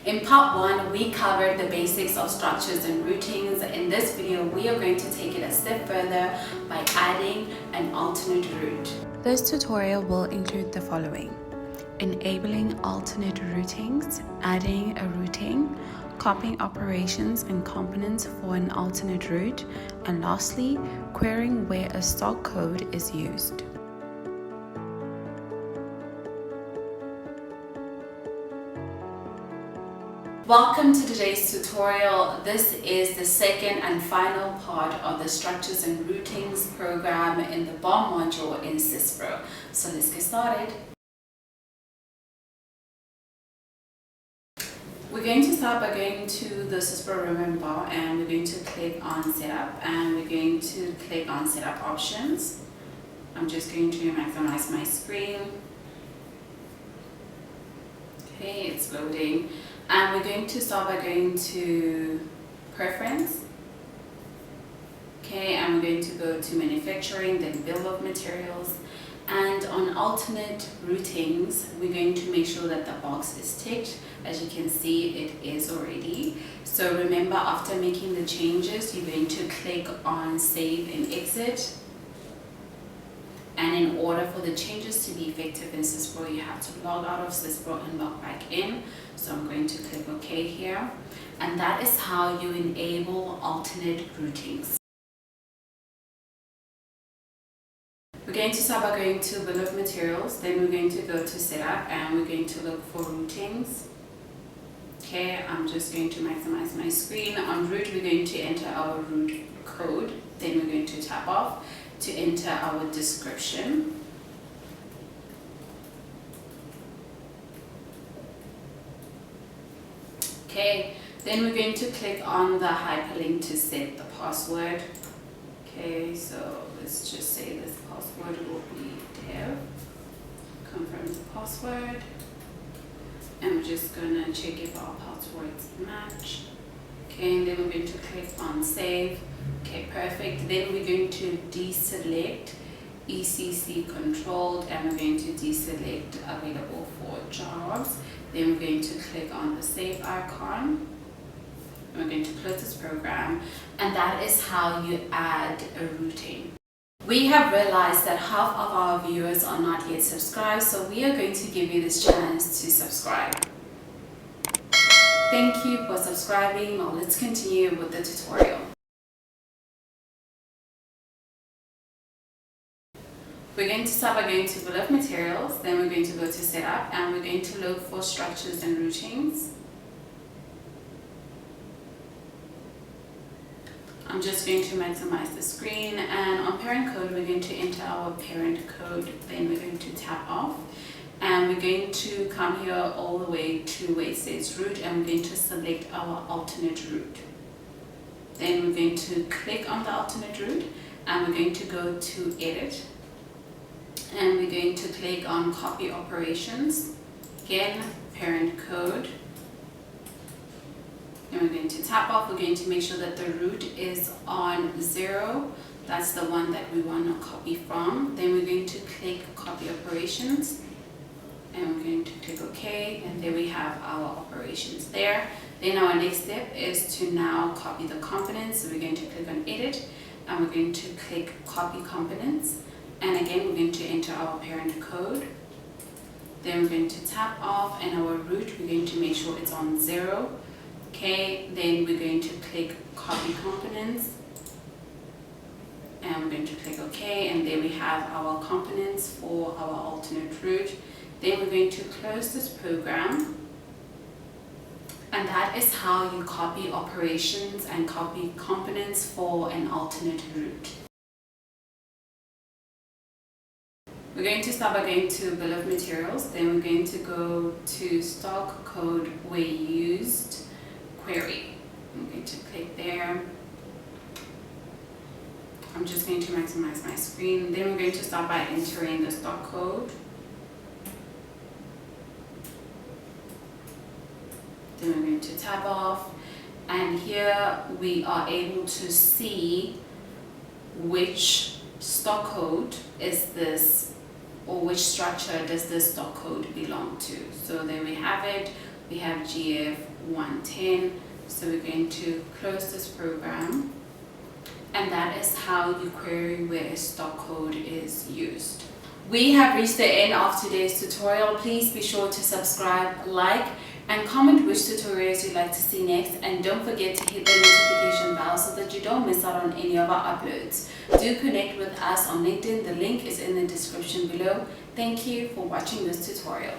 In part 1, we covered the basics of structures and routings. In this video, we are going to take it a step further by adding an alternate route. This tutorial will include the following: enabling alternate routings, adding a routing, copying operations and components for an alternate route, and lastly, querying where a stock code is used. Welcome to today's tutorial. This is the second and final part of the Structures and Routings program in the BOM module in SYSPRO. So let's get started. We're going to start by going to the SYSPRO ribbon bar, and we're going to click on Setup, and we're going to click on Setup Options. I'm just going to maximize my screen. Okay, it's loading. And we're going to start by going to Preference. Okay, and we're going to go to Manufacturing, then Bill of Materials. And on alternate routings, we're going to make sure that the box is ticked. As you can see, it is already. So remember, after making the changes, you're going to click on Save and Exit. And in order for the changes to be effective in SYSPRO, you have to log out of SYSPRO and log back in. So I'm going to click OK here. And that is how you enable alternate routings. We're going to start by going to Bill of Materials. Then we're going to go to Setup, and we're going to look for routings. Okay, I'm just going to maximize my screen. On route, we're going to enter our route code. Then we're going to tap off to enter our description. Okay, then we're going to click on the hyperlink to set the password. Okay, so let's just say this password will be dev. Confirm the password. And we're just gonna check if our passwords match. Okay, and then we're going to click on save. Okay, perfect. Then we're going to deselect ECC controlled, and we're going to deselect available for jobs. Then we're going to click on the save icon. And we're going to close this program, and that is how you add a routing. We have realized that half of our viewers are not yet subscribed, so we are going to give you this chance to subscribe. Thank you for subscribing. Now let's continue with the tutorial. We're going to start by going to Bill of Materials, then we're going to go to Setup, and we're going to look for Structures and Routings. I'm just going to maximize the screen, and on parent code, we're going to enter our parent code, then we're going to tap off, and we're going to come here all the way to where it says route, and we're going to select our alternate route. Then we're going to click on the alternate route, and we're going to go to Edit. And we're going to click on copy operations, again parent code, and we're going to tap off. We're going to make sure that the route is on 0. That's the one that we want to copy from. Then we're going to click copy operations, and we're going to click OK, and there we have our operations there. Then our next step is to now copy the components. So we're going to click on edit, and we're going to click copy components. And again, we're going to enter our parent code. Then we're going to tap off, and our route, we're going to make sure it's on 0. Okay, then we're going to click copy components. And we're going to click OK, and there we have our components for our alternate route. Then we're going to close this program. And that is how you copy operations and copy components for an alternate route. We're going to start by going to Bill of Materials, then we're going to go to Stock Code Where Used Query. I'm going to click there. I'm just going to maximize my screen. Then we're going to start by entering the stock code. Then we're going to tab off, and here we are able to see which stock code is this, or which structure does this stock code belong to. So there we have it. we have GF 110. So we're going to close this program, and that is how you query where a stock code is used. We have reached the end of today's tutorial. Please be sure to subscribe, like, and comment which tutorials you'd like to see next, and don't forget to hit the notification bell so that you don't miss out on any of our uploads. Do connect with us on LinkedIn. The link is in the description below. Thank you for watching this tutorial.